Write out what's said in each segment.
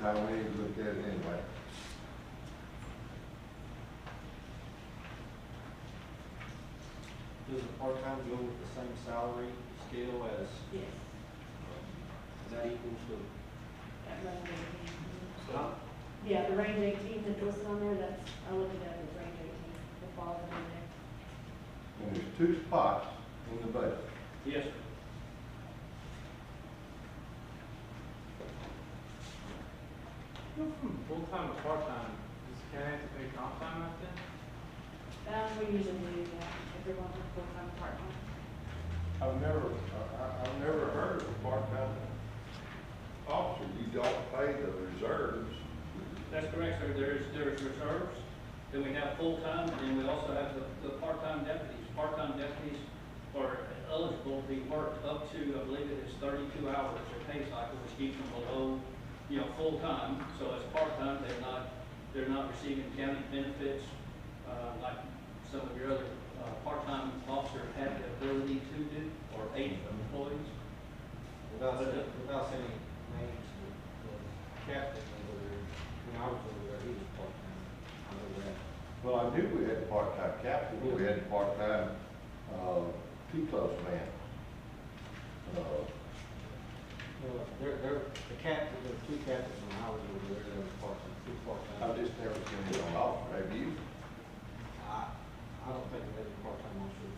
part-time, we need to look at it anyway. Does a part-time go with the same salary scale as, Yes. that equals to? That range 18. Huh? Yeah, the range 18 that's listed on there, that's, I looked it up, it's range 18, it falls in there. And there's two spots in the budget. Yes, sir. Go from full-time to part-time, does the county have to pay comp time out then? We usually do, yeah, everyone from full-time to part-time. I've never heard of a part-time officer. You don't pay the reserves. That's correct, sir. There's reserves, then we have full-time, and then we also have the part-time deputies. Part-time deputies are eligible to be worked up to, I believe it is 32 hours a pay cycle, which keeps them below, full-time. So as part-time, they're not receiving county benefits, like some of your other, part-time officers have the ability to do, or aid employees. Without saying names, the captain over there, when I was over there, he was part-time. I know that. Well, I knew we had a part-time captain, we had a part-time, T-close man. Well, the captain, there were two captains when I was over there, there was part-time, two part-time. I've just never seen it on offer, have you? I don't think they had a part-time officer.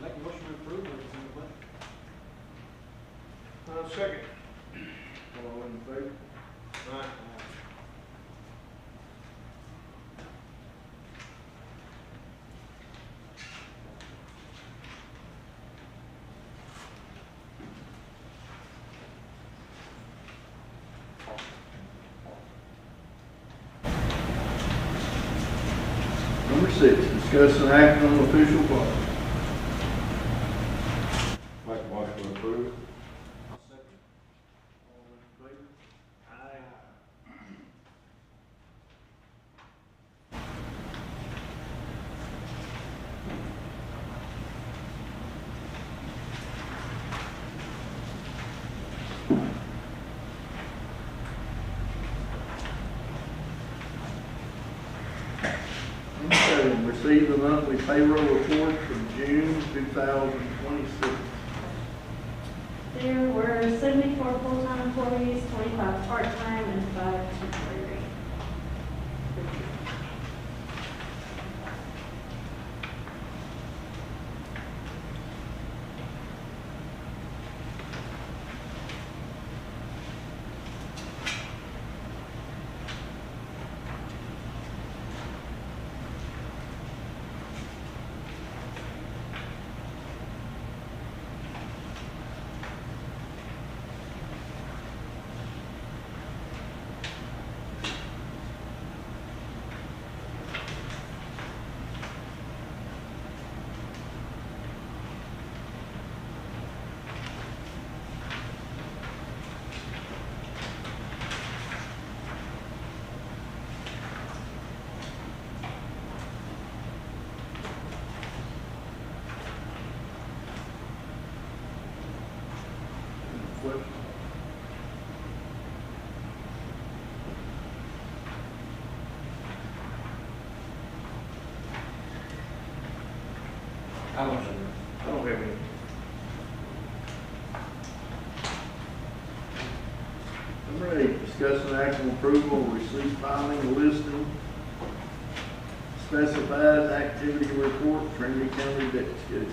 Make a motion to approve or is it in the budget? Second. All in favor? Aye. Number 6, discuss and act on official funds. Make a motion to approve. I'll second. All in favor? Aye. Okay, receive the monthly payroll report for June 2026. There were 74 full-time employees, 25 part-time, and 5 temporary. Questions? I don't know. I don't have any. Number 8, discuss and act on approval of receipt filing listing specified activity report, Trinity County debt schedule.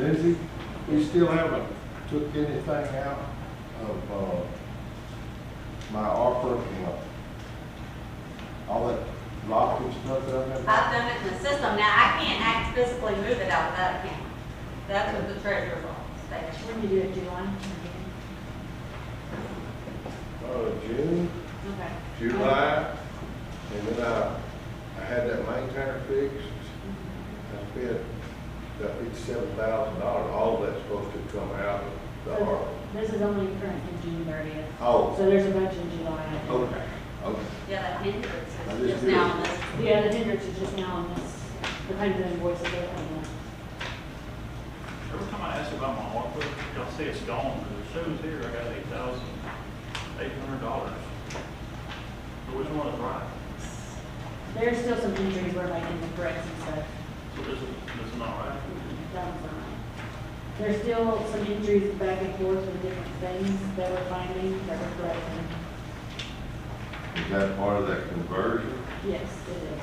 Lindsay, we still haven't took anything out of, my ARPA, all that locking stuff that I've been. I've done it in the system. Now, I can't physically move it out of that account. That's what the treasurer's office does. When you do it, July? June, Okay. July, and then I had that maintainer fixed. I spent about $57,000, all of that's supposed to come out of the So ARPA. this is only current in June 30th. Oh, So there's a bunch in July. okay, okay. Yeah, that hindrance I is just just did. now on this. Yeah, the hindrance is just now on this, the kind of invoices they're coming up. Every time I ask about my ARPA, y'all say it's gone, but it shows here I got $8,800. So which one is right? There's still some entries where like in the corrects and stuff. So this is not right? That one's not right. There's still some entries back and forth with different things that we're finding that we're correcting. Is that part of that conversion? Yes, it is.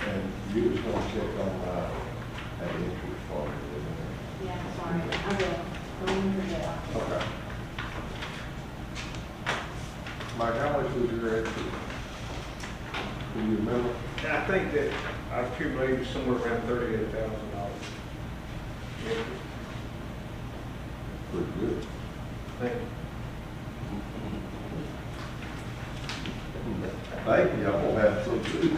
And you was gonna check on, that interest part of it, Yeah, sorry, I will. Don't forget. okay? Mike, how much was your interest? Do you remember? And I think that I accumulated somewhere around $38,000. Pretty good. Thank you. Thank you, I'm gonna have some too.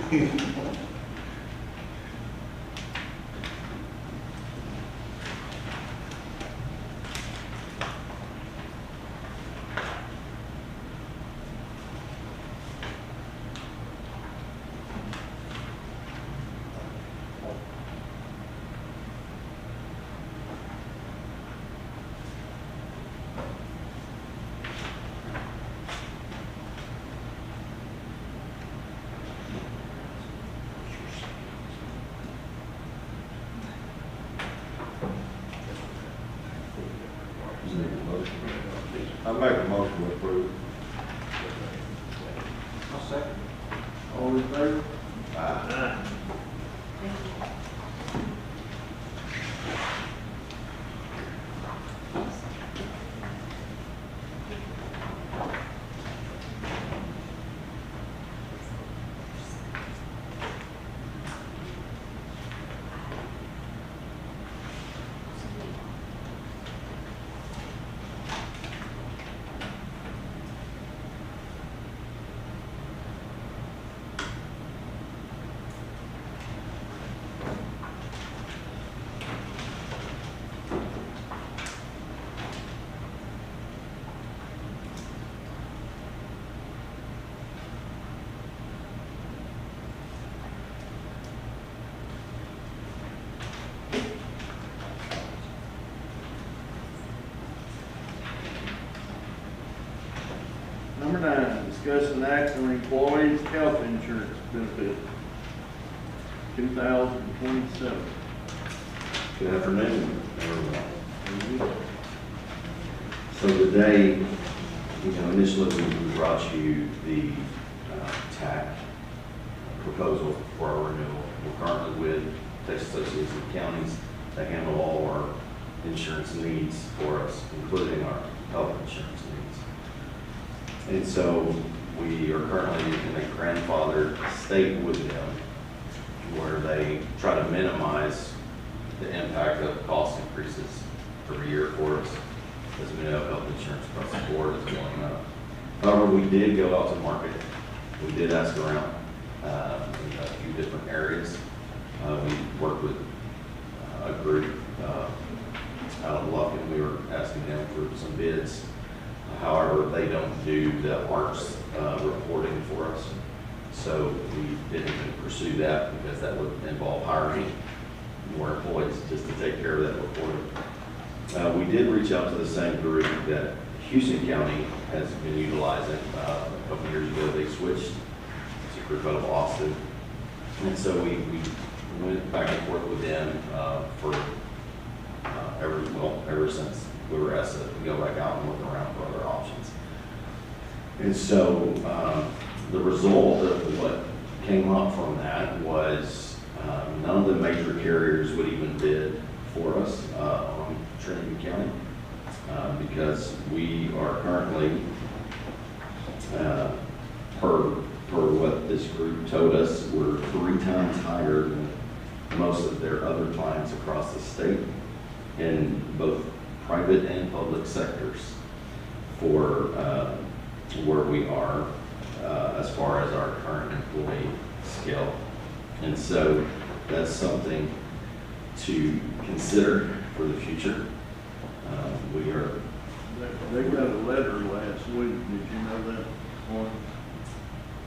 I make a motion to approve. I'll second. All in favor? Aye. Thank you. Number 9, discuss an act on employees' health insurance benefit, 2027. Good afternoon, everyone. So today, initially we brought you the TAC proposal for our renewal. We're currently with Texas Association of Counties to handle all our insurance needs for us, including our health insurance needs. And so we are currently in a grandfathered state with them where they try to minimize the impact of cost increases every year for us. As we know, health insurance across the board is going up. However, we did go out to market. We did ask around in a few different areas. We worked with a group out of Lufkin. We were asking them for some bids. However, they don't do the ARCS reporting for us. So we didn't even pursue that because that would involve hiring more employees just to take care of that reporting. We did reach out to the same group that Houston County has been utilizing. A couple years ago, they switched to a group out of Austin. And so we went back and forth with them for ever since we were asked to go back out and look around for other options. And so the result of what came up from that was none of the major carriers would even bid for us on Trinity County because we are currently, per what this group told us, we're 3 times higher than most of their other clients across the state in both private and public sectors for where we are as far as our current employee scale. And so that's something to consider for the future. We are. They got a letter last week, did you know that one?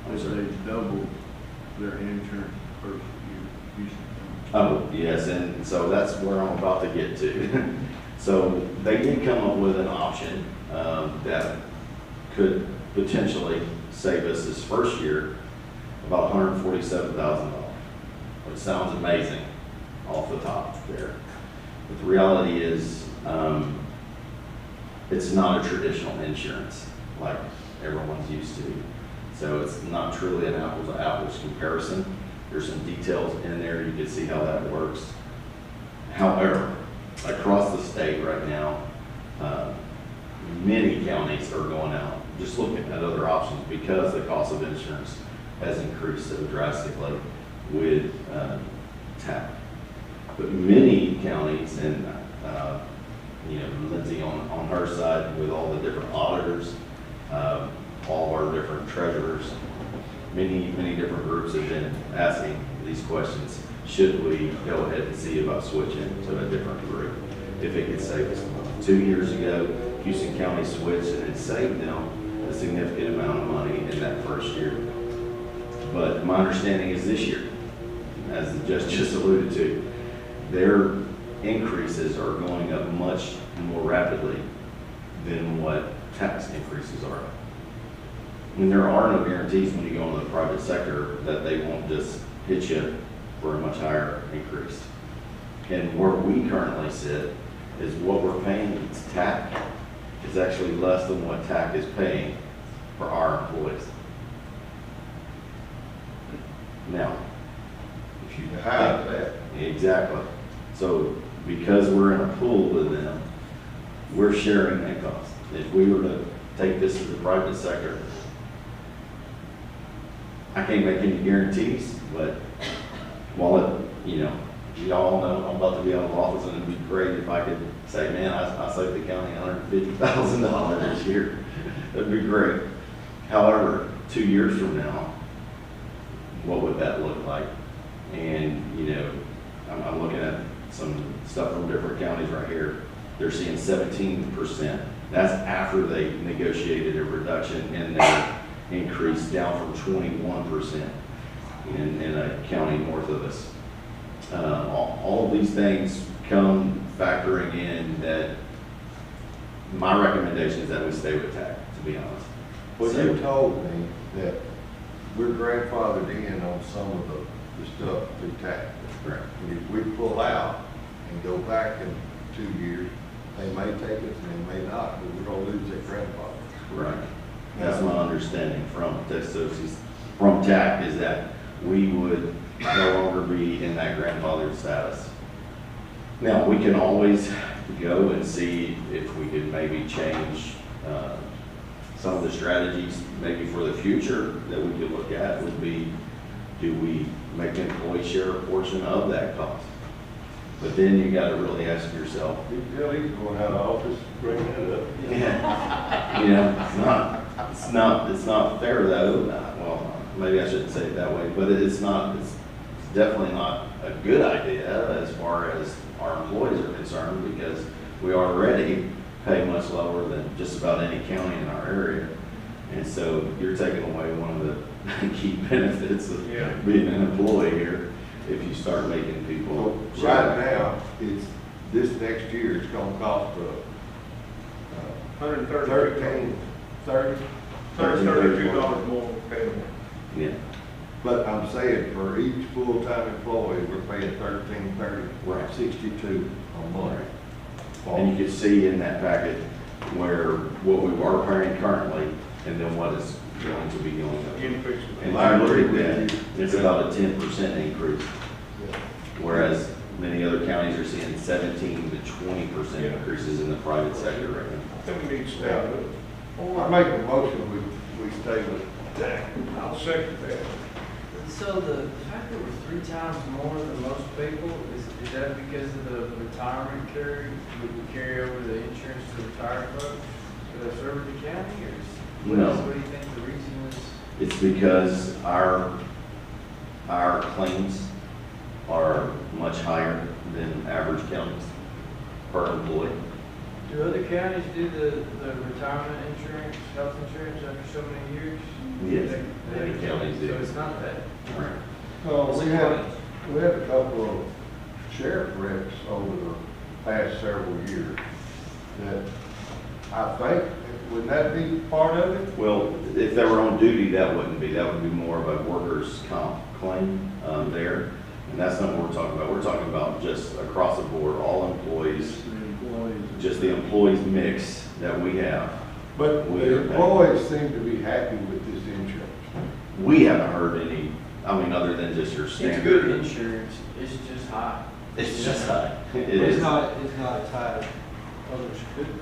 They doubled their insurance the first year. Oh, yes, and so that's where I'm about to get to. So they did come up with an option that could potentially save us this first year about $147,000, which sounds amazing off the top there. But the reality is it's not a traditional insurance like everyone's used to. So it's not truly an apples to apples comparison. There's some details in there, you can see how that works. However, across the state right now, many counties are going out, just looking at other options because the cost of insurance has increased so drastically with TAP. But many counties, and Lindsay on her side with all the different auditors, all of our different treasurers, many different groups have been asking these questions. Should we go ahead and see about switching to a different group if it could save us money? 2 years ago, Houston County switched and it saved them a significant amount of money in that first year. But my understanding is this year, as the judge just alluded to, their increases are going up much more rapidly than what tax increases are. I mean, there are no guarantees when you go into the private sector that they won't just hit you for a much higher increase. And where we currently sit is what we're paying TAC is actually less than what TAC is paying for our employees. Now, if you How's that? Exactly. So because we're in a pool with them, we're sharing that cost. If we were to take this to the private sector, I can't make any guarantees, but while it, you all know I'm about to be out of office, and it'd be great if I could say, man, I saved the county $150,000 this year. That'd be great. However, 2 years from now, what would that look like? And, I'm looking at some stuff from different counties right here. They're seeing 17%. That's after they negotiated a reduction in their increase down from 21% in a county north of us. All of these things come factoring in that my recommendation is that we stay with TAC, to be honest. Well, So- you told me that we're grandfathered in on some of the stuff through tax. Correct. And if we pull out and go back in 2 years, they may take us and they may not, but we're gonna lose that grandfather. Right. That's my understanding from TAC is that we would no longer be in that grandfathered status. Now, we can always go and see if we could maybe change some of the strategies maybe for the future that we could look at would be, do we make the employee share a portion of that cost? But then you gotta really ask yourself, Bill, he's going out of office, bringing that up. yeah, it's not fair though. Well, maybe I shouldn't say it that way, but it's definitely not a good idea as far as our employees are concerned, because we already pay much lower than just about any county in our area. And so you're taking away one of the key benefits of Yeah. being an employee here if you start making people. So right now, this next year, it's gonna cost, $13.30. $32 more paid. Yeah, But I'm saying for each full-time employee, we're paying $13.30, Right. 62 a month. and you can see in that packet where what we are paying currently and then what is going to be going up. Increase. And if you look at that, it's about a 10% increase, whereas many other counties are seeing 17 to 20% increases in the private sector right now. I think we need to stay with it. I make a motion, we stay with that. I'll second that. So the fact that we're 3 times more than most people, is that because of the retirement carry, would we carry over the insurance to retired folks? So that's over the county, or No. what do you think the reason is? It's because our claims are much higher than average counties per employee. Do other counties do the retirement insurance, health insurance after so many years? Yes, many counties do. So it's not that. So we had a couple of sheriff reps over the past several years that I think, wouldn't that be part of it? Well, if they were on duty, that wouldn't be. That would be more of a workers' comp claim there. And that's not what we're talking about. We're talking about just across the board, all employees, just the employees mix that we have. But the employees seem to be happy with this insurance. We haven't heard any, I mean, other than just your It's standard. good insurance, it's just high. It's just high. It It's is. not as high as others could be.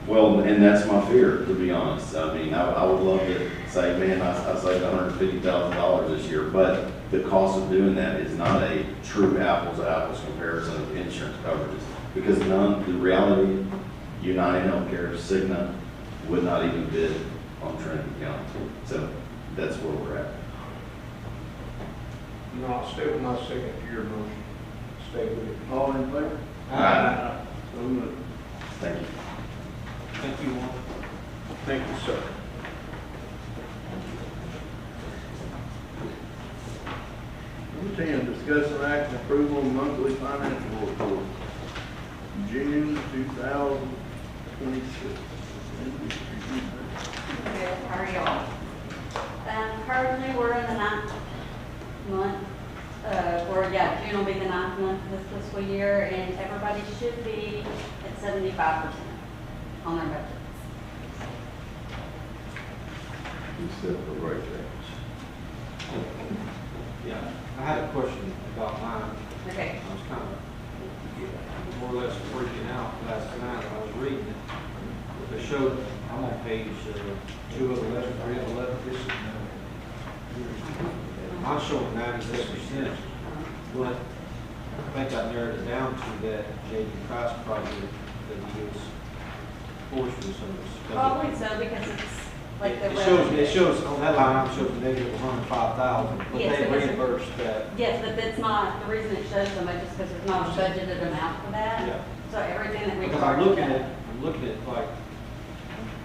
Well, and that's my fear, to be honest. I mean, I would love to say, man, I saved $150,000 this year, but the cost of doing that is not a true apples to apples comparison of insurance coverages. Because the reality, United Healthcare, Cigna would not even bid on Trinity County. So that's where we're at. No, I'll stay with my second year motion. Stay with it. All in favor? Aye. So moved. Thank you. Thank you, Juan. Thank you, sir. Number 10, discuss and act on approval of monthly financial report, June 2026. Good, how are y'all? Currently, we're in the 9th month, June will be the 9th month of this fiscal year, and everybody should be at 75% on their budgets. Except for right there. Yeah, I had a question about mine. Okay. I was kind of more or less freaking out last night when I was reading it. It showed, I'm on page 2 of 11, 3 of 11. I'm showing 96%, but I think I narrowed it down to that J.D. Price project that he was forced to service. Probably so, because it's like the. It shows, on that line, it shows a negative 105,000, but Yes, they because it- reimbursed that. Yes, but that's not, the reason it shows so much is because there's not a budgeted amount for that. Yeah. So everything that we. Because I'm looking at like,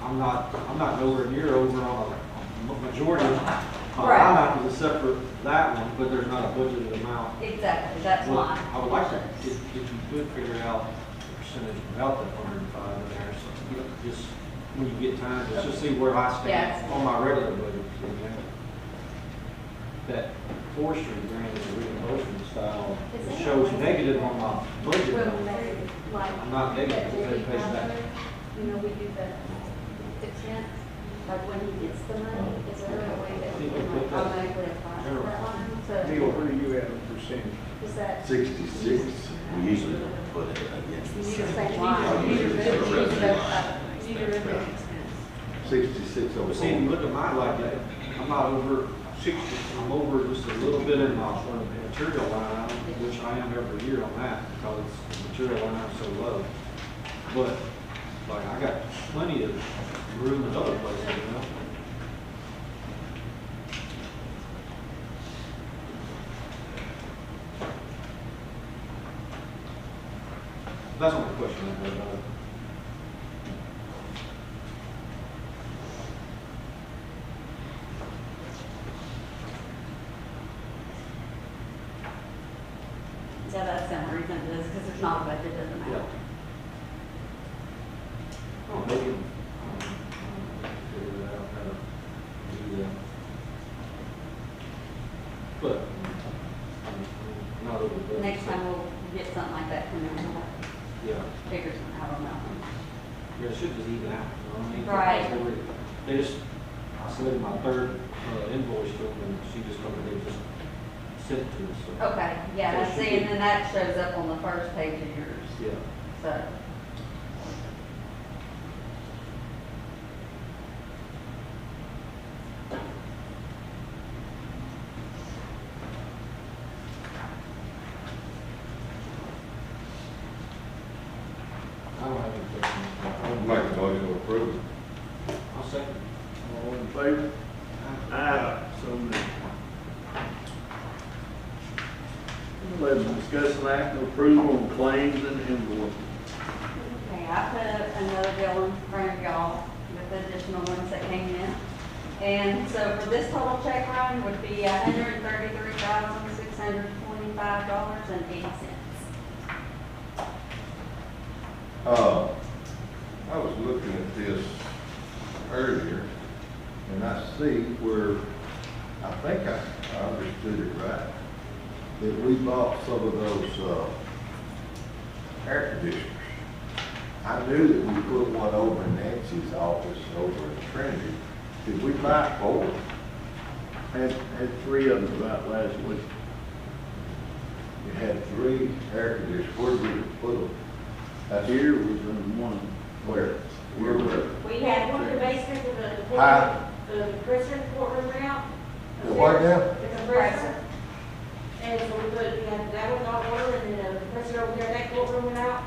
I'm not nowhere near over on a majority of my Right. line items except for that one, but there's not a budgeted amount. Exactly, that's Well, why. I would like to, if you could figure out the percentage without that 105 in there, so, you know, just when you get time, just see where I Yes. stand on my regular budget. You know. That forestry grant is a reimbursement style, it shows negative on my budget. I'm not negative, because they pay back. You know, we do the expense, like when he gets the money, is there a way that we can like automatically apply for that line? Neil, So, where are you at in percentage? is that? 66. We usually don't put it against the You need to same. say line, you need to remove the, you need to remove the expense. 66 over. But see, if you look at mine like that, I'm not over 60, I'm over just a little bit in my material line, item, which I am every year on that, because the material line is so low. But, like, I got plenty of room in other places, you know? That's my question, I had about it. Yeah, that's the only reason it is, because there's not a budget in the Yeah. amount. Oh, maybe, figure it out, how to do that. But, not over budget. Next time we'll get something like that from them, Yeah. figure something out on that one. Yeah, it should just even out, you know what I mean? Right. They just, I submitted my third invoice to them, and she just told me they just sent it to us, so. Okay, yeah, I see, and then that shows up on the first page of yours, Yeah. so. I don't have any questions. I'll make a motion to approve. I'll second. All in favor? Aye. So moved. 11, discuss an act of approval on claims and invoices. Okay, I put another bill in front of y'all with the additional ones that came in. And so for this total check run would be $133,625.80. I was looking at this earlier, and I see where, I think I understood it right, that we bought some of those, air conditioners. I knew that we put one over in Nancy's office over in Trinity. Did we buy 4? Had 3 of them about last week. You had 3 air conditioners. Where did we put them? That's Here was in one. where? Where were We had one in the basement with the, Huh? the compressor courtroom out. The what now? The compressor. And so we had that one got water and then the compressor over there, that courtroom went out.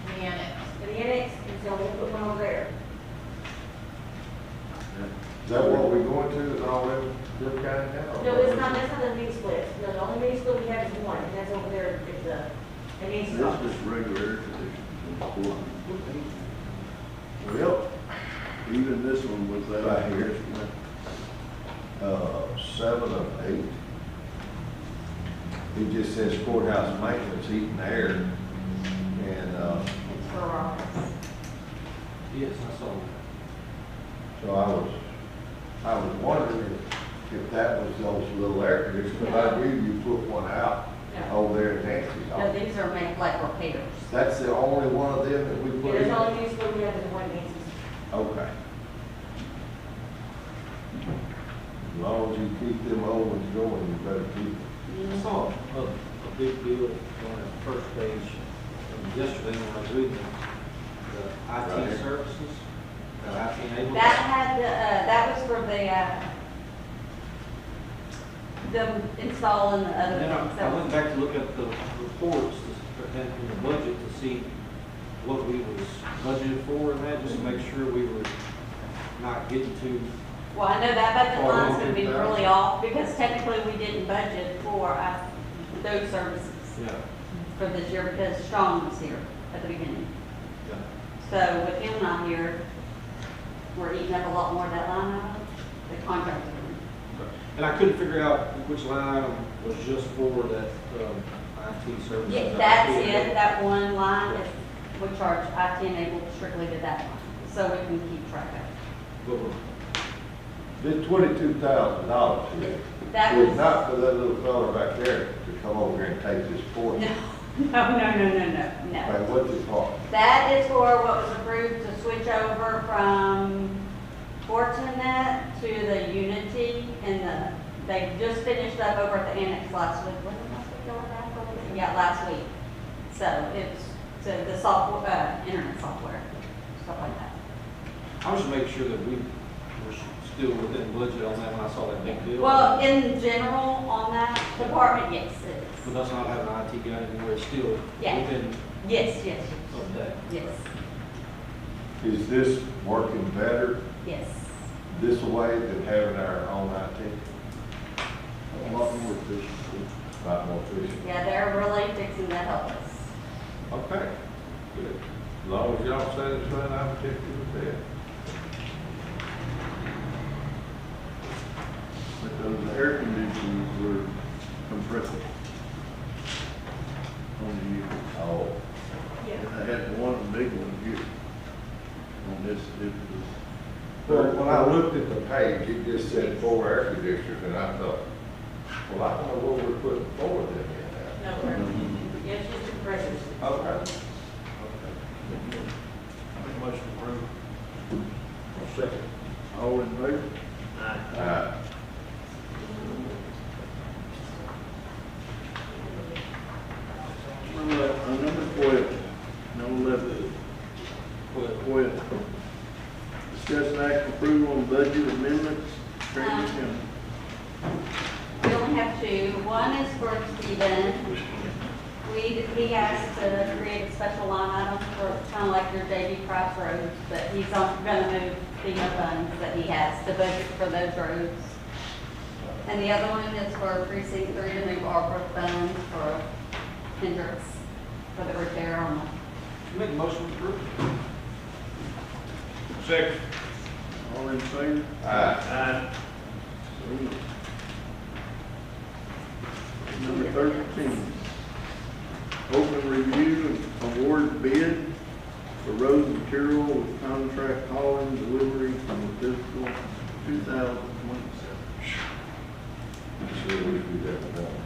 The annex. And the annex, and so we put one over there. Is that what we're going to, is all them kind of now? No, it's not, that's not the mini split. No, the only mini split we have is one, and that's over there at the mini This split. is regular air conditioning. Well, Even this one was that. Right here. 7 of 8. It just says courthouse maintenance, heat and air, and, It's for our office. Yes, I saw that. so I was wondering if that was those little air conditioners, because I knew you put one out No, over there in Nancy's no, office. these are made like repairs. That's the only one of them that we Yeah, put that's in? the only mini split we have is one Nancy's. Okay. As long as you keep them ovens going, you better keep them. I saw a big deal on the first page yesterday when I was reading the Right IT here. services, IT enabled. That had, that was for them installing the other And then things. I went back to look at the reports and the budget to see what we was budgeted for and that, just to make sure we were not getting too. Well, I know that budget Or line's gonna be 100,000. really off, because technically we didn't budget for, those services Yeah. for this year, because Strong was here at the beginning. Yeah. So with him not here, we're eating up a lot more of that line item, the contractor. And I couldn't figure out which line item was just for that, IT services. Yeah, that's it, that one line is, we charge IT enabled strictly to that one, so we can keep track of it. But we're- This $22,000 here That was was, not for that little fella back there to come over here and take this no, portion. no. Okay, what's it for? That is for what was approved to switch over from Fortinet to the Unity, and they just finished up over at the annex last week. When did last week go back? Yeah, last week. So it's, to the software, internet software, stuff like that. I was just making sure that we were still within budget on that when I saw that big bill. Well, in general, on that department, yes, it With is. us not having an IT guy anymore, it's still Yeah. within Yes, of that. yes, Is this working better yes. this way than having our own IT? A lot more efficient. A lot more efficient. Yeah, they're really fixing to help us. Okay, good. As long as y'all satisfied, I'm happy with that. But those air conditioners were compressible. on the year. Oh, And I had one big one here. On this, it was. well, when I looked at the page, it just said 4 air conditioners, and I thought, well, I don't know what we're putting 4 of them in No, yeah, it's just compressors. there. Okay. Make a motion to approve. Second. All in favor? Number 12, no 11. 12. Discuss and act approval on budget amendments. Trinity County. We only have two. One is for Stephen. He asked to create a special line item for kind of like your JV Price roads, but he's gonna move FEMA funds that he has to budget for those roads. And the other one is for precinct 3 to move ARPA funds for Hendricks for the repair on the. Make a motion to approve. Second. All in favor? Aye. So moved. Number 13. Open review and award bid for road material with contract hauling delivery from the fiscal 2027. Sure, we do that with that one.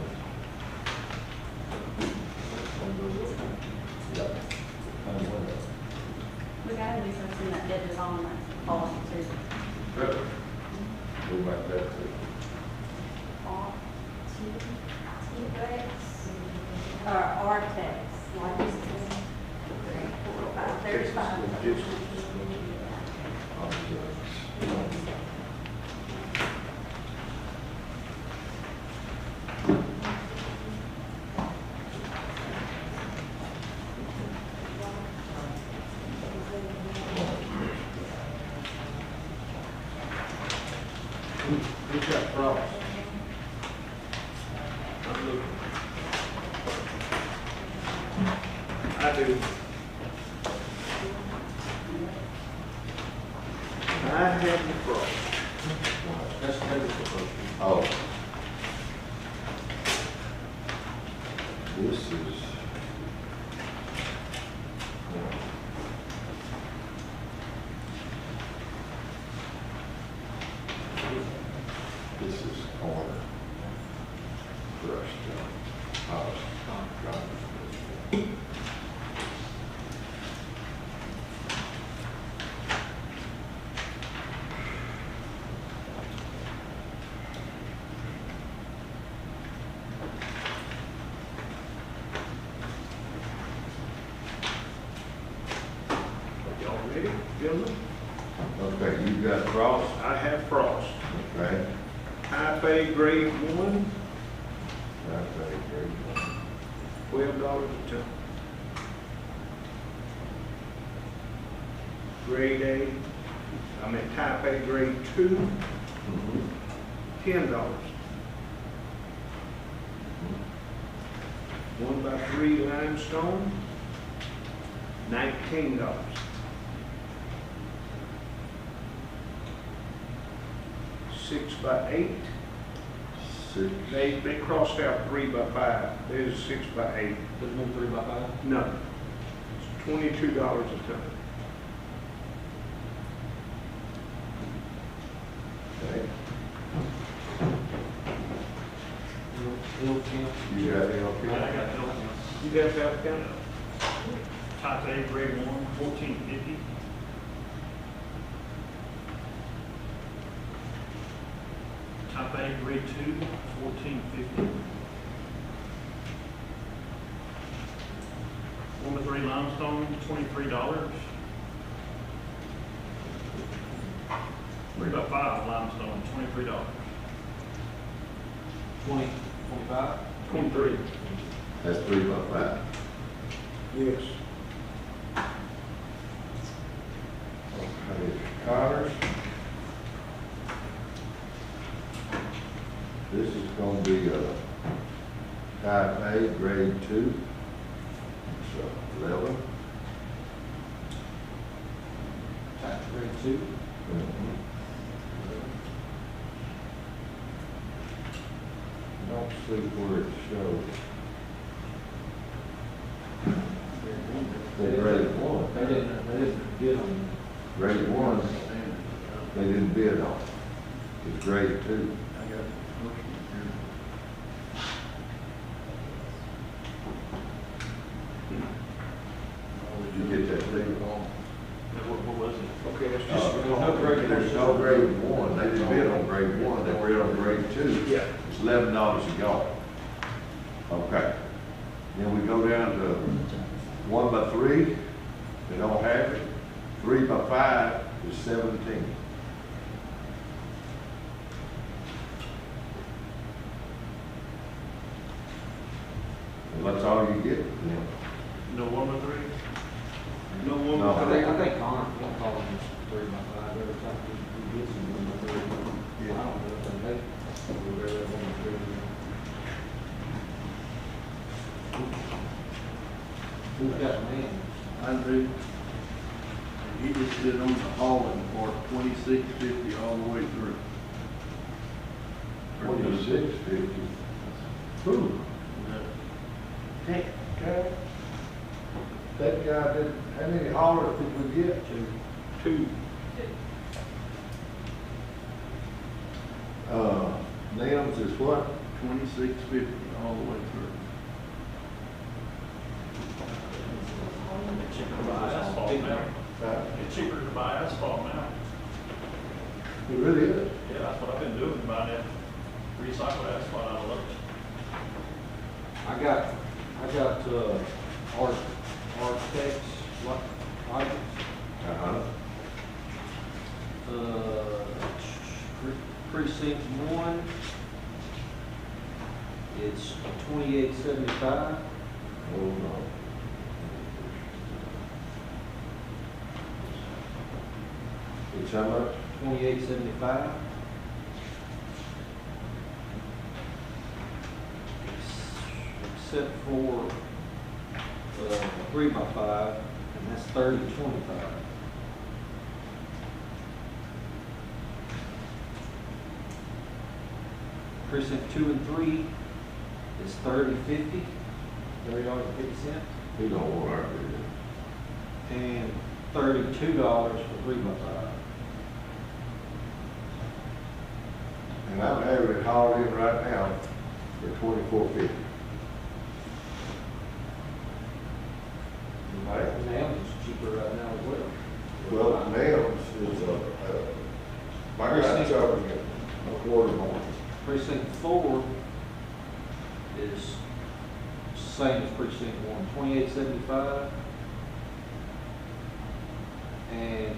Yep. We gotta do something that bid is on that policy too. Good. We'll make that too. Artex, like this. There's 5. Who's got problems? I do. I have the problem. That's the first. Oh. This is. This is corner. Crushed down. Y'all ready, gentlemen? Okay, you got cross, I have frost. okay? High pay grade 1, That's a great one. $12 a ton. Grade A, high pay grade 2, $10. 1x3 limestone, $19. 6x8, 6. they crossed out 3x5, there's 6x8. There's no 3x5? No, it's $22 a ton. Okay. LCM. You got I LP? got Bill. You guys have county? Type A, grade 1, 1450. Type A, grade 2, 1450. 1x3 limestone, $23. 3x5 limestone, $23. 20, 25? 23. That's 3x5. Yes. Okay, Connors. This is gonna be a type A, grade 2. So 11. Type grade 2. Don't see where it shows. The grade one. They didn't bid on Grade one, they didn't bid on. It's grade two. I got a motion here. Did you get that thing? What was it? Okay, it's just, there's no grade. There's no grade one, they didn't bid on grade one, they bid on grade two. Yeah. It's $11 a gallon. Okay. Then we go down to 1 by 3, they don't have it. 3 by 5 is 17. Well, that's all you get. No 1 by 3? No one. No. I think Connor, we'll call him 3 by 5 every time he gets them. I don't know if they make, whatever they want to do. Who's got man? I do. And he just did on the hauling part, 2650 all the way through. 26.50. Who? Yeah. Okay. That guy did, how many haulers did we get? Two. Nams is what? 2650 all the way through. Cheaper to buy asphalt now. It's cheaper to buy asphalt now. It really is. Yeah, that's what I've been doing, buying that recycled asphalt out of Lowe's. I got, architects, projects, Uh-huh. precinct 1, it's 2875. Oh, no. It's how much? 2875. Except for 3 by 5, and that's 3025. Precinct 2 and 3 is $30.50, $30.50, He don't want our bid. and $32 for 3 by 5. And I'm having it hauled in right now for $24.50. Right? Now it's cheaper right now as well. Well, Nams is, my guy's charging it a quarter more. Precinct 4 is same as precinct 1, 2875. And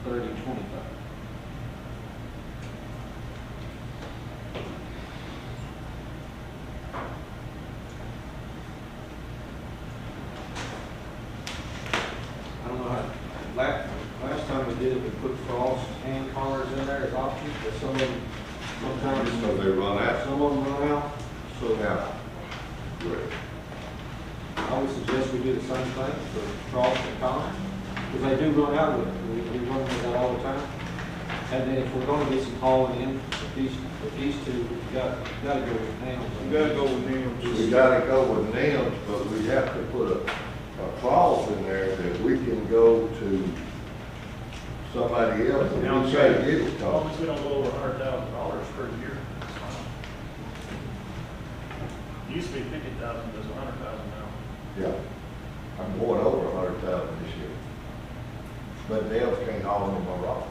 3025. I don't know how, last time we did it, we put frost hand cars in there as options, but some of them, sometimes, So they run out. some of them run out. So Yeah. Great. I would suggest we do the same thing for frost and cars, because they do run out of it. We run with that all the time. And then if we're gonna get some hauling in, with these two, we gotta go with nails. You gotta go with them. We gotta go with Nams, but we have to put a clause in there that we can go to somebody else and we say get it As long cost. as we don't go over $100,000 per year, that's fine. Used to be 50,000, there's 100,000 now. Yeah. I'm going over 100,000 this year. But Nams can't haul them in my rock.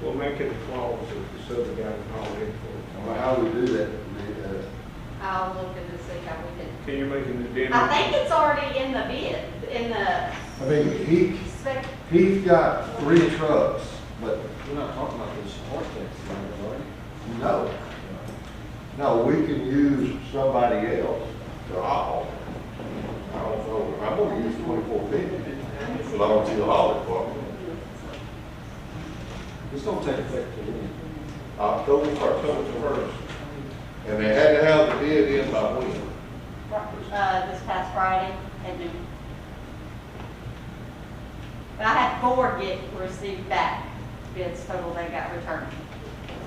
We'll make it a clause if the other guy can haul in for I don't know how we do that. I'll look at this, see how we can. it. Can you make it the dinner? I think it's already in the bid, in the I mean, spec. he's got 3 trucks, but We're not talking about this architects, are we? no. No, we can use somebody else to haul. I don't know, I'm gonna use 2450, as long as you haul it for me. It's gonna take effect to win. October 1st. And they had to have the bid in by when? This past Friday at noon. But I had 4 get received back bids total they got returned.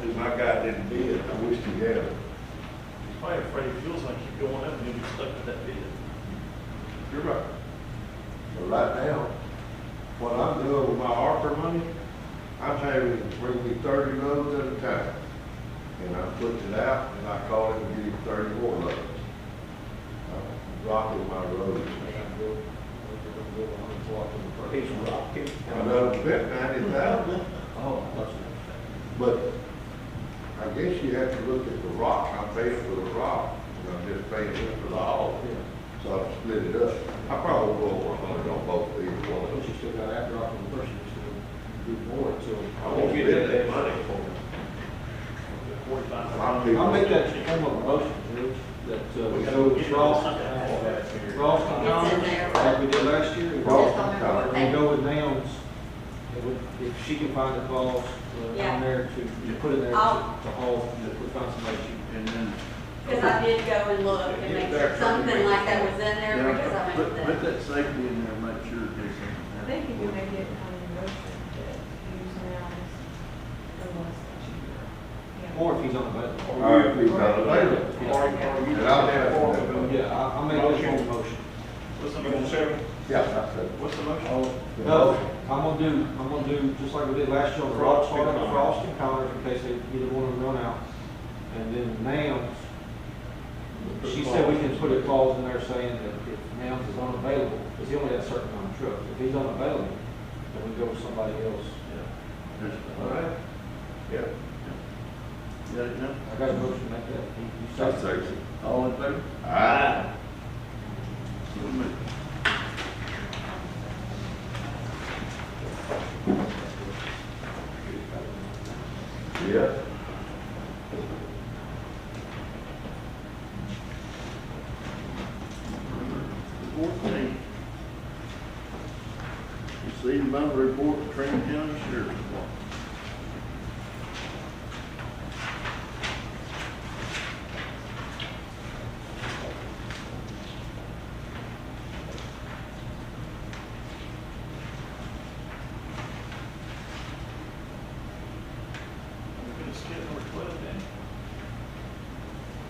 Because my guy didn't bid, I wish he had. He's probably afraid fuel's gonna keep going up and he'll be stuck with that bid. You're right. But right now, what I'm doing with my ARPA money, I'm having to bring me 30 loads at a time. And I'm putting it out, and I call it and give him 30 more loads. I'm dropping my roads. I know it's been 90,000. Oh, But I guess you have to look at the rock. I'm paying for the rock, and I'm just paying for the all. So I split it up. I probably will work on it on both of these ones. But you still got that drop in the person, you still do more until. I won't spend that money. I'll make that form of a motion, Judge, that, we go with Frost and It's in Connors, there. like we did last year. and Frost go- and Connors. And go with Nouns, if she can find the clause Yeah. on there to put in there to I'll- hold, that we find somebody, And then. Because I did go and look and make sure something like that was in there, Yeah, because I put went to that safety in there, make sure it is. I think you can make it on the motion to use nouns unless it's cheaper. Yeah. or if he's unavailable. All right, please, available. Yeah. And I'll have it. Yeah, I'll make that form of motion. What's the motion? Yeah, that's it. What's the motion? No, I'm gonna do, just like we did last year on the rock part, Frost and Connors, in case they either one of them run out. And then Nouns, she said we can put a clause in there saying that if Nouns is unavailable, because he only has a certain amount of trucks, if he's unavailable, then we go with somebody else. All right. Yeah. Got it now? I got a motion to make that. You That's second? sexy. All in favor? Aye. So moved. Yeah. 14. Receive and vote report of Trinity County Sheriff's Department. We're gonna skip number 12 then.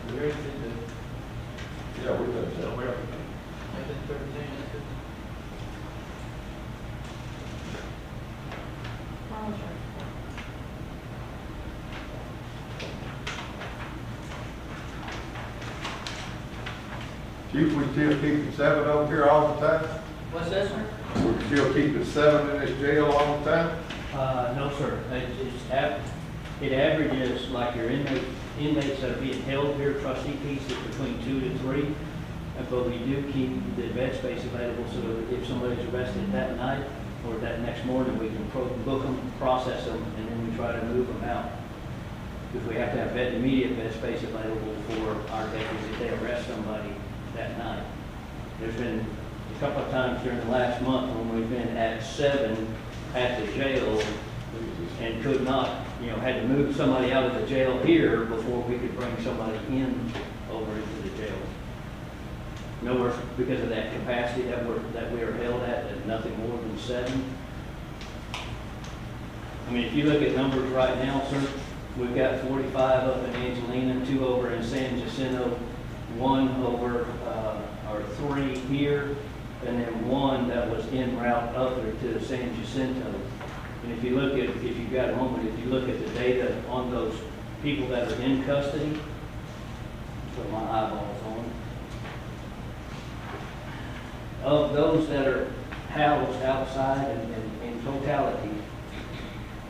We already did that. Yeah, we done So that. we are. I did 13, I did. Chief, we still keeping 7 over here all the time? What's that, sir? We're still keeping 7 in this jail all the time? No, sir. It averages, like your inmates that are being held here, trustee piece is between 2 to 3. But we do keep the bed space available so that if somebody's arrested that night or that next morning, we can book them, process them, and then we try to move them out. Because we have to have immediate bed space available for our deputies if they arrest somebody that night. There's been a couple of times during the last month when we've been at 7 at the jail and could not, had to move somebody out of the jail here before we could bring somebody in over into the jail. Nowhere, because of that capacity that we are held at nothing more than 7. I mean, if you look at numbers right now, sir, we've got 45 up in Angelina, 2 over in San Jacinto, 1 over, or 3 here, and then 1 that was en route up there to San Jacinto. And if you look at, if you've got a moment, if you look at the data on those people that are in custody, put my eyeballs on. Of those that are housed outside in totality,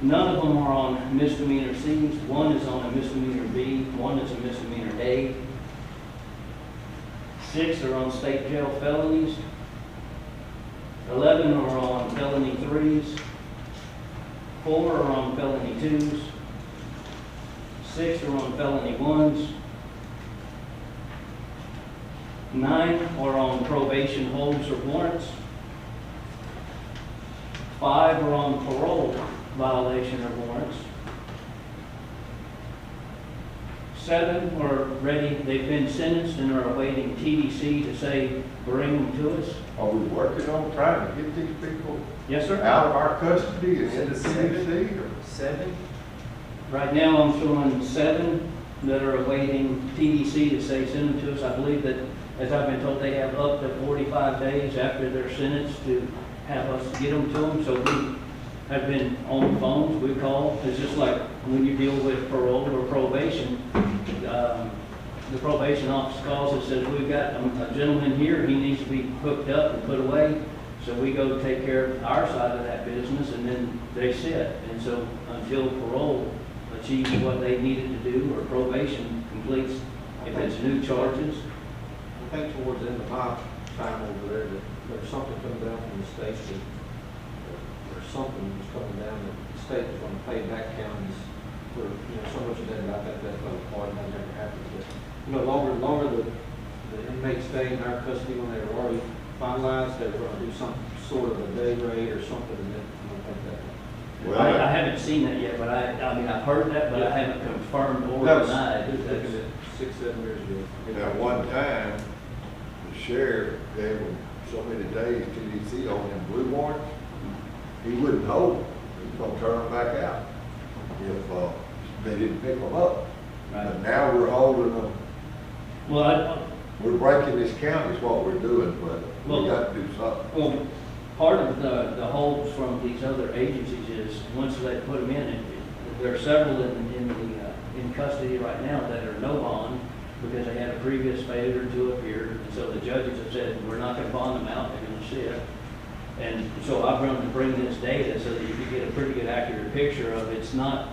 none of them are on misdemeanor Cs. 1 is on a misdemeanor B, 1 is a misdemeanor A. 6 are on state jail felonies. 11 are on felony 3s. 4 are on felony 2s. 6 are on felony 1s. 9 are on probation holds or warrants. 5 are on parole violation or warrants. 7 are ready, they've been sentenced and are awaiting TDC to say, bring them to us. Are we working on trying to get these people Yes, sir. out of our custody and into CDC? or- 7? Right now, I'm showing 7 that are awaiting TDC to say, send them to us. I believe that as I've been told, they have up to 45 days after their sentence to have us get them to them. So we have been on the phones, we call. It's just like when you deal with parole or probation, the probation office calls and says, we've got a gentleman here, he needs to be hooked up and put away. So we go take care of our side of that business, and then they sit. And so until parole achieves what they needed to do, or probation completes, if it's new charges. I think towards the end of my time over there, that there's something coming down from the state that, there's something that's coming down that the state is going to pay back counties for, so much of that, I think that's the part that never happened. But, longer the inmates stay in our custody when they were already finalized, they were going to do some sort of a day rate or something, and then, I don't think that. Well, I haven't seen that yet, but I mean, I've heard that, but I haven't confirmed or That was denied. looking at 6-7 years ago. at one time, the sheriff gave him so many days TDC on them blue warrants, he wouldn't hold them. He was gonna turn them back out if, they didn't pick them up. But now we're holding them, Well, we're breaking this county is what we're doing, but Well- we got to do something. well, part of the holds from these other agencies is, once they put them in, there are several in custody right now that are no bond, because they had a previous failure to appear, and so the judges have said, we're not gonna bond them out, they're gonna sit. And so I've run to bring this data so that you can get a pretty good accurate picture of, it's not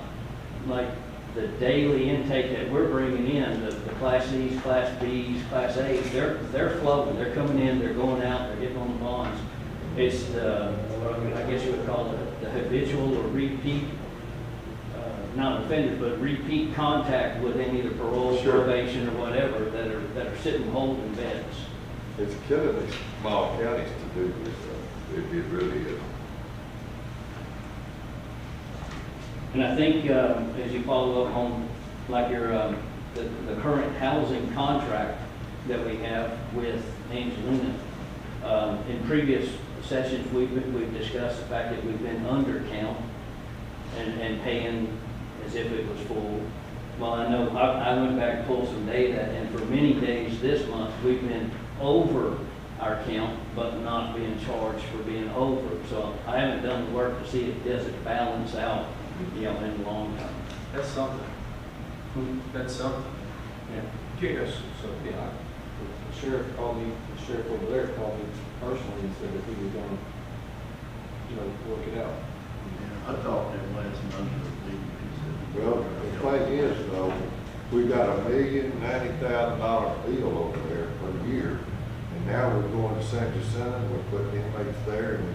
like the daily intake that we're bringing in, the Class Cs, Class Bs, Class As, they're flowing, they're coming in, they're going out, they're getting on the bonds. It's the, I guess you would call it the habitual or repeat, not offenders, but repeat contact with any of the parole, Sure. probation, or whatever, that are sitting holding beds. It's killing these small counties to do this, it really is. And I think, as you follow up on, like your, the current housing contract that we have with Angelina, in previous sessions, we've discussed the fact that we've been under count and paying as if it was full. Well, I know, I went back and pulled some data, and for many days this month, we've been over our count, but not being charged for being over. So I haven't done the work to see if does it balance out, in the long term. That's something. That's something. Yeah. Yes, so, yeah, the sheriff called me, the sheriff over there called me personally and said that he was going to, work it out. I talked to him last month, Well, the thing is, though, we got $1,090,000 bill over there per year, and now we're going to San Jacinto, we're putting inmates there, and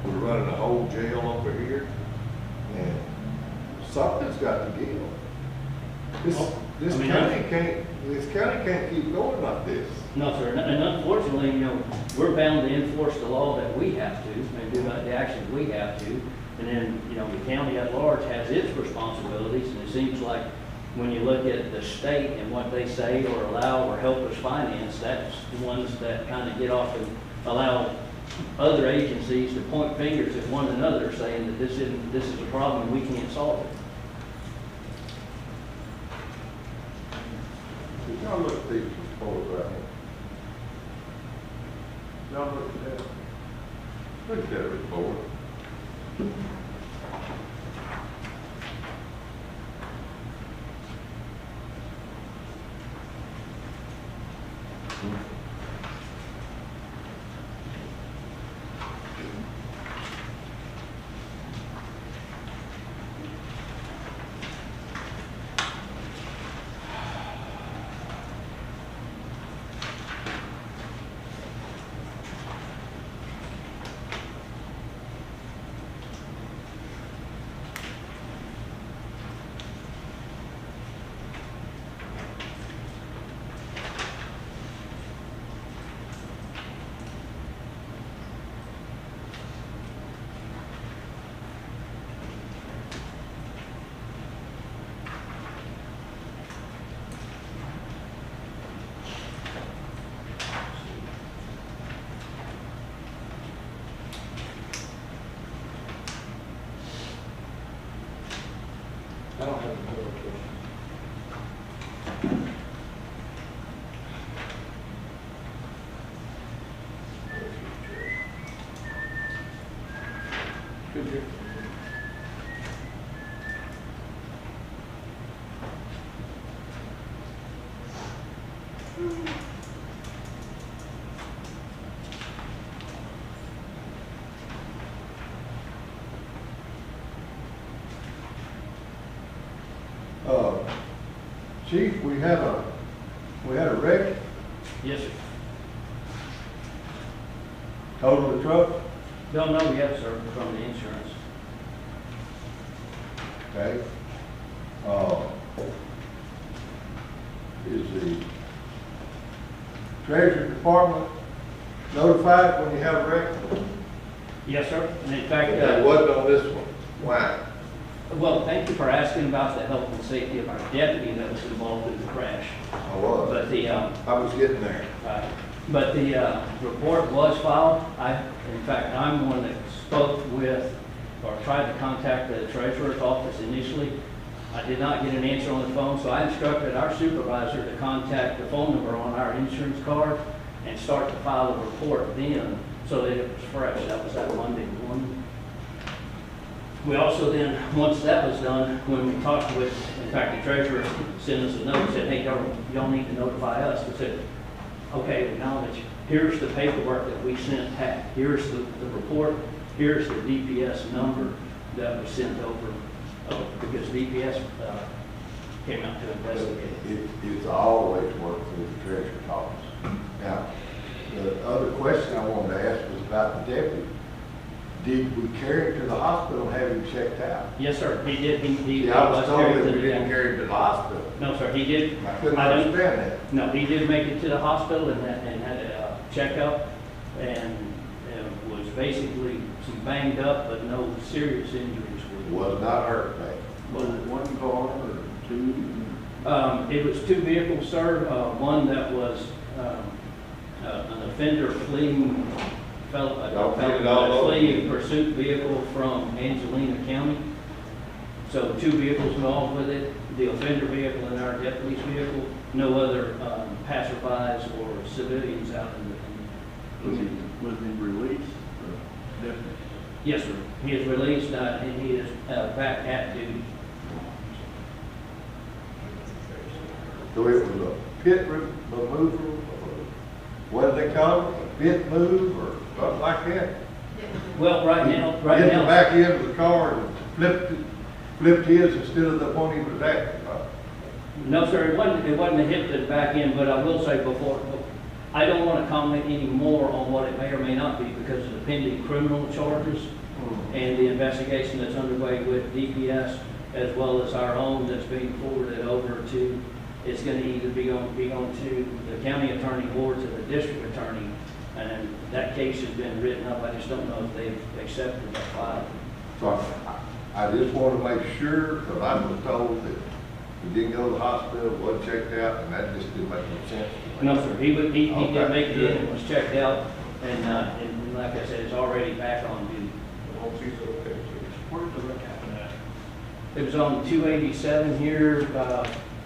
we're running a whole jail over here, and something's got to give. This county can't keep going like this. No, sir, and unfortunately, we're bound to enforce the law that we have to, and do the actions we have to. And then, the county at large has its responsibilities, and it seems like when you look at the state and what they say or allow or help us finance, that's the ones that kind of get off and allow other agencies to point fingers at one another, saying that this is a problem and we can't solve it. Did y'all look at these reports right here? Y'all look at that? Look at that report. Chief, we had a wreck, Yes, sir. total the truck, Don't know yet, sir, from the insurance. okay? Is the treasury department notified when you have a wreck? Yes, sir. And in fact, It wasn't on this one. Why? well, thank you for asking about the health and safety of our deputy that was involved in the crash. I was. But the, I was getting there. but the report was filed. In fact, I'm the one that spoke with, or tried to contact the treasurer's office initially. I did not get an answer on the phone, so I instructed our supervisor to contact the phone number on our insurance card and start to file a report then, so that it was fresh. That was that Monday morning. We also then, once that was done, when we talked with, in fact, the treasurer sent us a note, said, hey, y'all need to notify us. We said, okay, acknowledge, here's the paperwork that we sent back, here's the report, here's the DPS number that was sent over, because DPS came out to investigate. It's always worked through the treasurer's office. Now, the other question I wanted to ask was about the deputy. Did we carry him to the hospital and have him checked out? Yes, sir, he did, he Yeah, I was told carried that to we the- didn't carry him to the hospital. No, sir, he did. I couldn't I don't- understand that. No, he did make it to the hospital and had a checkup and was basically some banged up, but no serious injuries. Was not hurt, mate. Was it one car or two? It was two vehicles, sir. One that was an offender fleeing, fleeing pursuit vehicle from Angelina County. So two vehicles involved with it, the offender vehicle and our deputy's vehicle. No other passerbys or civilians out in the community. Was he released? Definitely. Yes, sir. He is released and he is back at duty. So it was a pit removal, or what do they call it? A pit move or something like that? Well, right now, Hit the back end of the car and flipped his instead of the one he was at. No, sir, it wasn't a hit to the back end, but I will say before, I don't want to comment any more on what it may or may not be because of the pending criminal charges and the investigation that's underway with DPS as well as our own that's being forwarded over to, it's going to either be going to the county attorney or to the district attorney. And that case has been written up. I just don't know if they've accepted that file. So I just want to make sure, because I was told that he didn't go to the hospital, wasn't checked out, and that just didn't make no sense to me. No, sir, he did Okay, make it good. in and was checked out, and like I said, it's already back on duty. Where did the wreck happen at? It was on 287 here,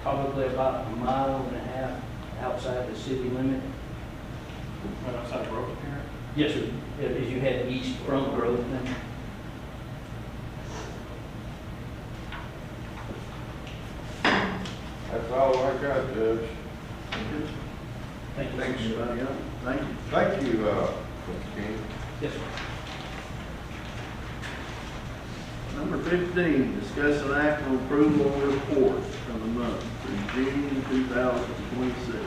probably about a mile and a half outside the city limit. Right outside Grove here? Yes, sir, as you head east from Groveland. That's all I got, Judge. Thank you. Thanks. Anybody else? Thank you. Thank you, Mr. King. Yes, sir. Number 15, discuss an act on approval of reports from the month through June 2026.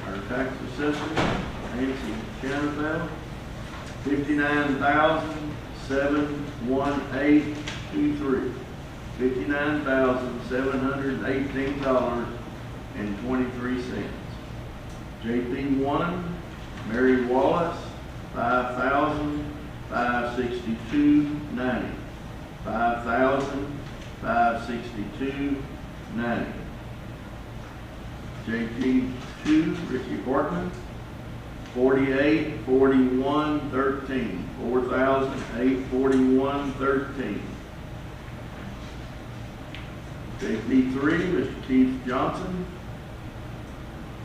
Our tax assessor, Nancy Shanafel, $59,718.23. $59,718.23. JP1, Mary Wallace, $5,562.90. $5,562.90. JP2, Ricky Bartman, 4841.13. $4,841.13. JP3, Mr. Keith Johnson,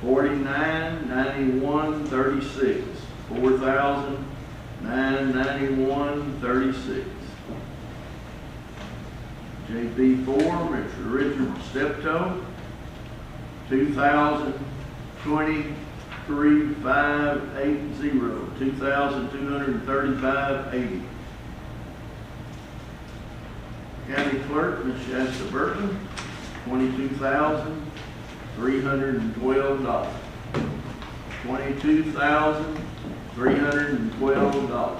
4991.36. $991.36. JP four, Mr. Richard Steptoe, $2,023,580, $2,235.80. County Clerk, Ms. Shasta Burton, $22,312. $22,312.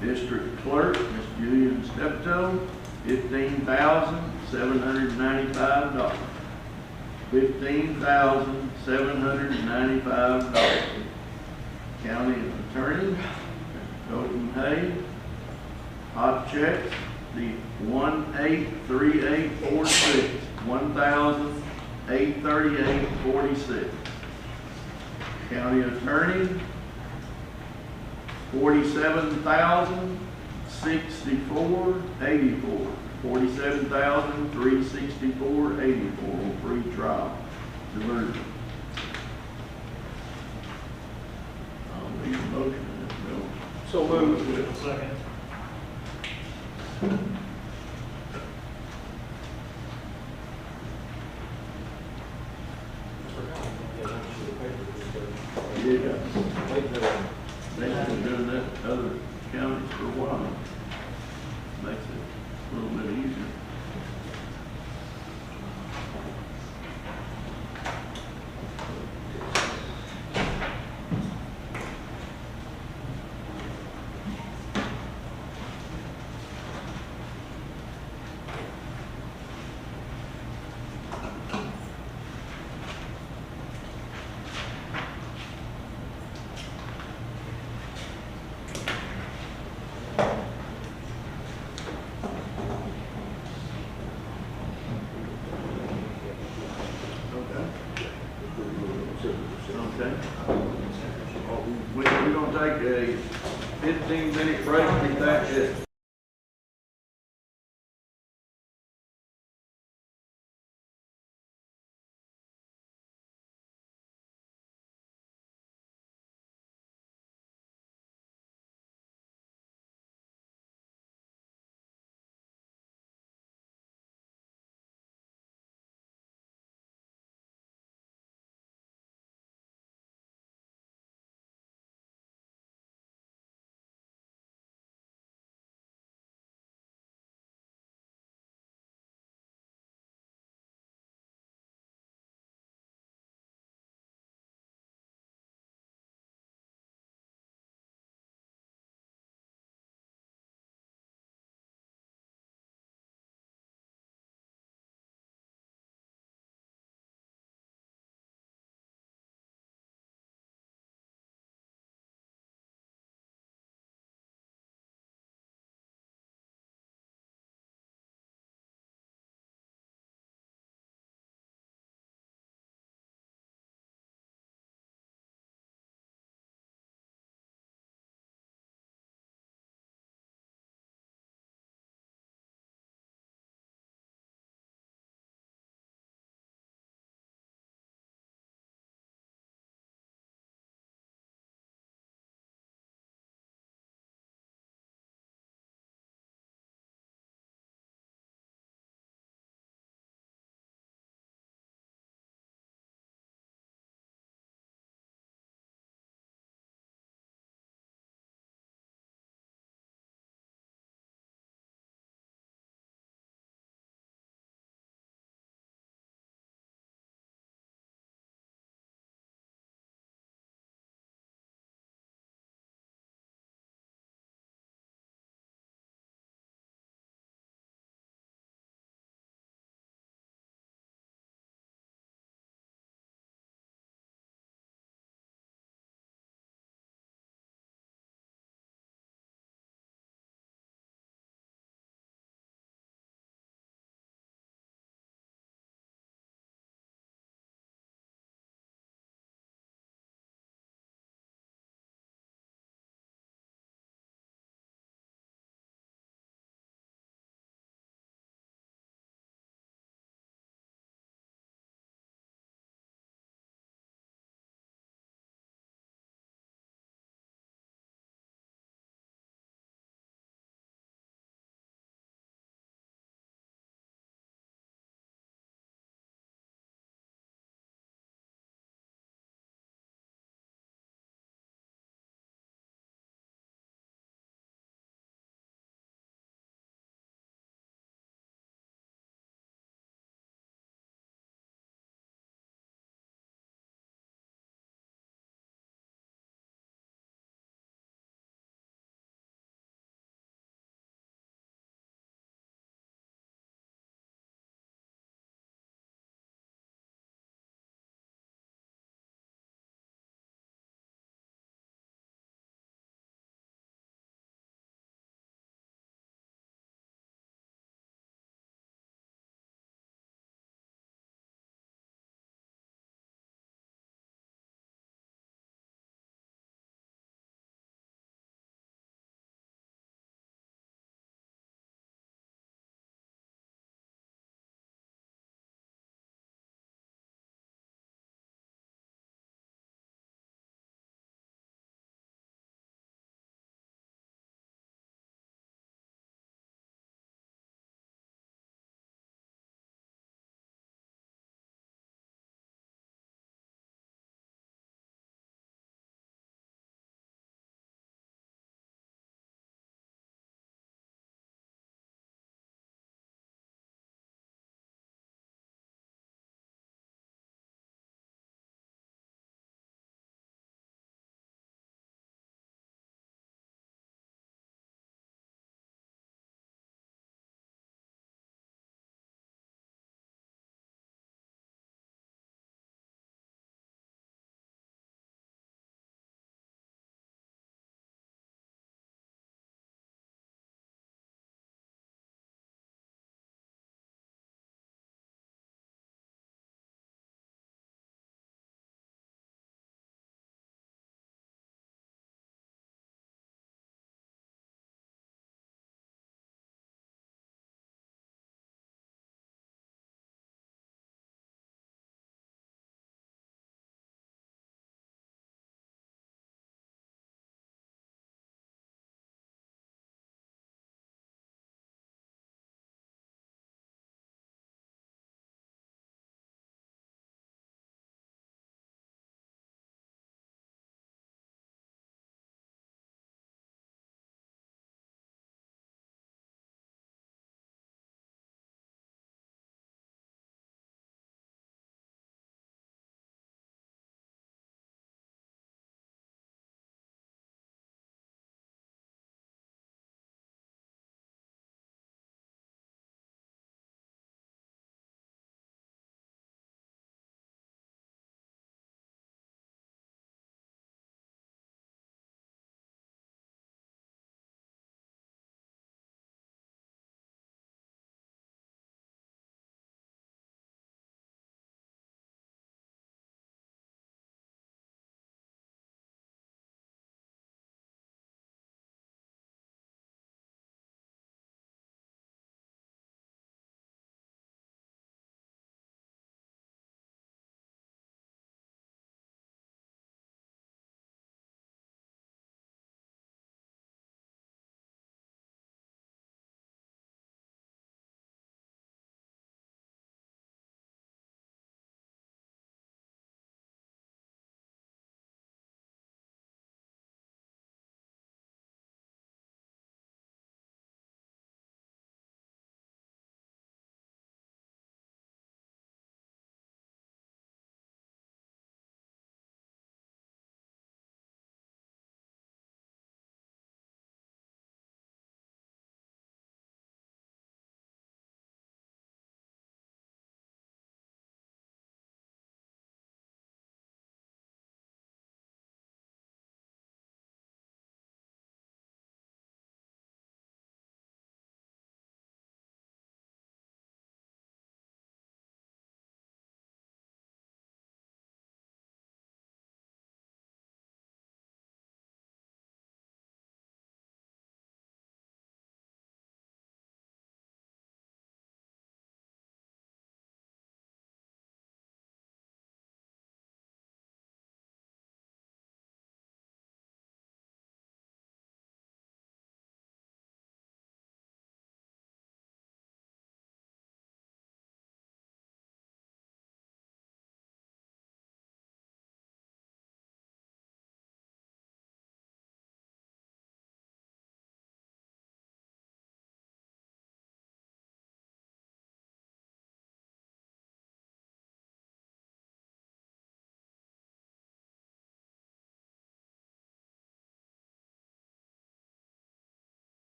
District Clerk, Ms. Julian Steptoe, $15,795. $15,795. County Attorney, Mr. Colton Hay, hot checks, the 183846, $1,838.46. County Attorney, $47,064.84, $47,364.84 on free trial diversion. I'll need a motion in this bill. So moved. Second. Yeah. They haven't done that to other counties for a while. Makes it a little bit easier. Okay. We're gonna take a 15-minute break, be back at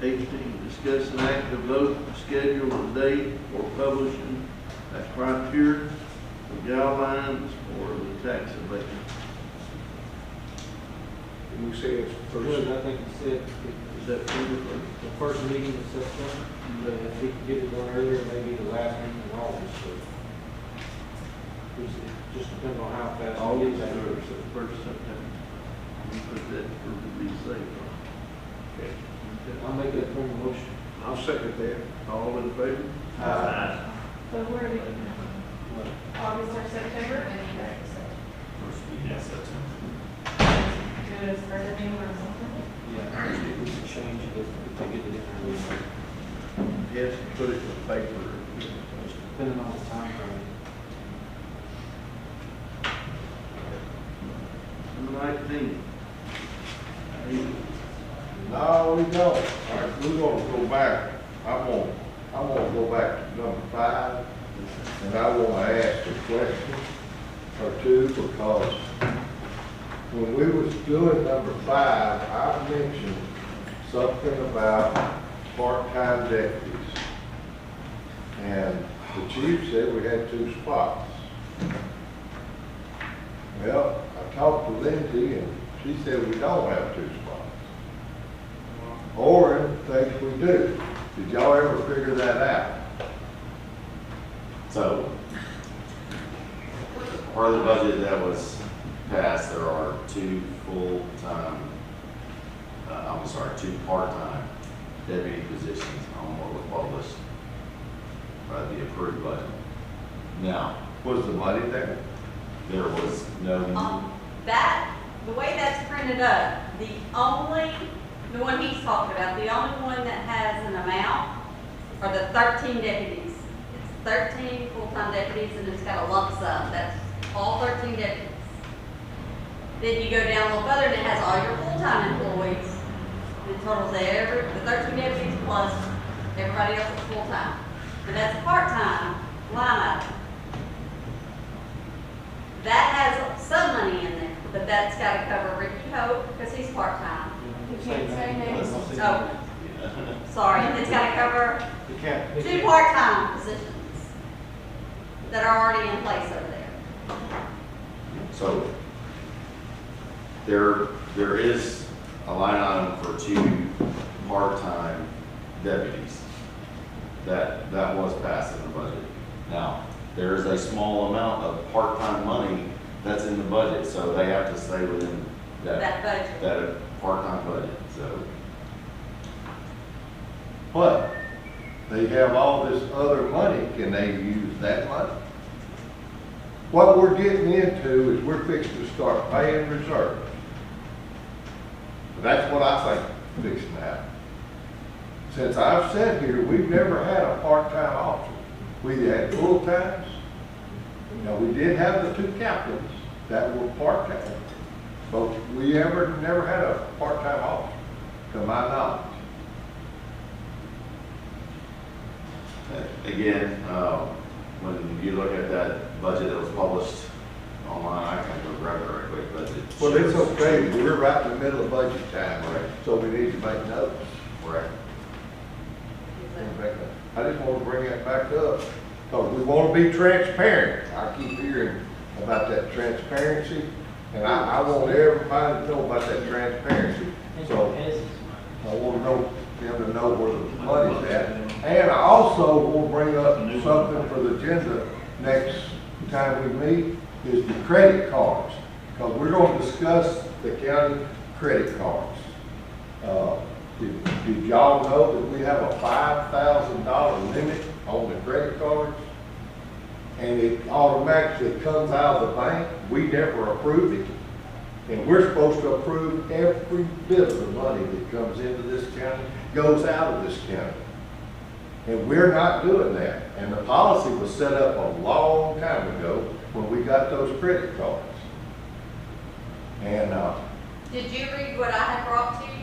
18, discuss an active vote to schedule a date for publishing a criteria of guidelines for the tax abatement. And you say it's first, I think you said Is that true? the first meeting in September, but if we can get it done earlier, maybe the last meeting in August, so. It just depends on how fast we August get that. or first September? We put that for to be safe. Okay. I'll make that formal motion. I'll second that. All in favor? So where are we, August or September? Yes, that's it. Do it as first meeting or something? Yeah, we can change it if they get it in early. Yes, put it in the paper. Depending on the time frame. Number 19. No, we don't. All right, we're gonna go back. I'm gonna go back to number 5, and I wanna ask a question or two, because when we was doing number 5, I mentioned something about part-time deputies. And the chief said we had 2 spots. Well, I talked to Lindsay, and she said we don't have 2 spots. Orin thinks we do. Did y'all ever figure that out? So, part of the budget that was passed, there are 2 full-time, I'm sorry, 2 part-time deputy positions on what was published by the approved budget. Now, Was the money there? there was no, The way that's printed up, the one he's talking about, the only one that has an amount are the 13 deputies. It's 13 full-time deputies, and it's got a lump sum. That's all 13 deputies. Then you go down a little further, and it has all your full-time employees. It totals the 13 deputies plus everybody else that's full-time. And that's a part-time line item. That has some money in there, but that's gotta cover Ricky Hope, because he's part-time. You can't say names. So, sorry, it's gotta cover You can't. 2 part-time positions that are already in place over there. so there is a line item for 2 part-time deputies. That was passed in the budget. Now, there is a small amount of part-time money that's in the budget, so they have to stay within That budget. that part-time budget, so. But they have all this other money. Can they use that money? What we're getting into is we're fixing to start paying reserves. That's what I think fixing to happen. Since I've sat here, we've never had a part-time officer. We had full-times. Now, we did have the 2 captains that were part-time, but we never had a part-time officer, to my knowledge. Again, when you look at that budget that was published online, I can go grab it right quick, but it Well, it's shows- okay, we're right in the middle of budget time, right? So we need to make notes. Right. I just want to bring that back up, because we want to be transparent. I keep hearing about that transparency, and I want everybody to know about that transparency. So I want to know, them to know where the money's at. And I also want to bring up something for the agenda next time we meet, is the credit cards. Because we're going to discuss the county credit cards. Did y'all know that we have a $5,000 limit on the credit cards? And it automatically comes out of the bank. We never approved it. And we're supposed to approve every bit of the money that comes into this county, goes out of this county. And we're not doing that. And the policy was set up a long time ago when we got those credit cards. And, Did you read what I had brought to you?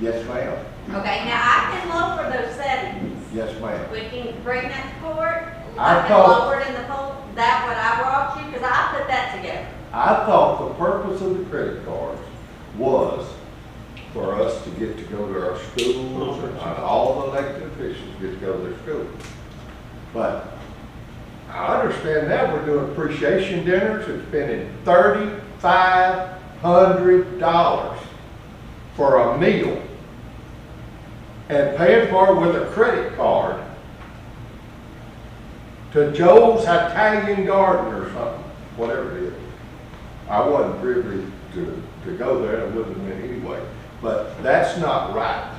yes, ma'am. Okay, now I can lower those settings. Yes, ma'am. We can bring that to court. I I can thought- lower it in the poll, that what I brought you, because I put that together. I thought the purpose of the credit cards was for us to get to go to our schools, and all the elected officials get to go to their schools. But I understand now we're doing appreciation dinners and spending $3,500 for a meal and paying for it with a credit card to Joe's Italian Garden or something, whatever it is. I wasn't privy to go there, I wouldn't have went anyway. But that's not right.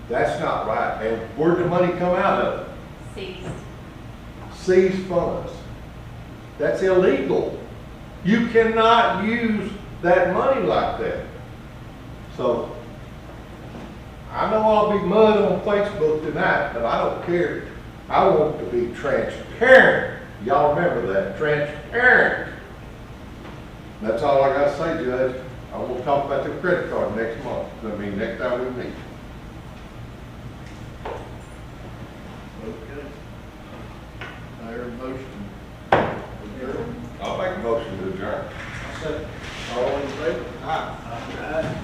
That's not right. And where'd the money come out of? Seized. Seized funds. That's illegal. You cannot use that money like that. So, I know I'll be mud on Facebook tonight, but I don't care. I want to be transparent. Y'all remember that, transparent. That's all I gotta say, Judge. I will talk about the credit card next month. Next time we meet. Okay. I hear a motion. Adjourn. I'll make a motion to adjourn. All in favor? Aye. Aye.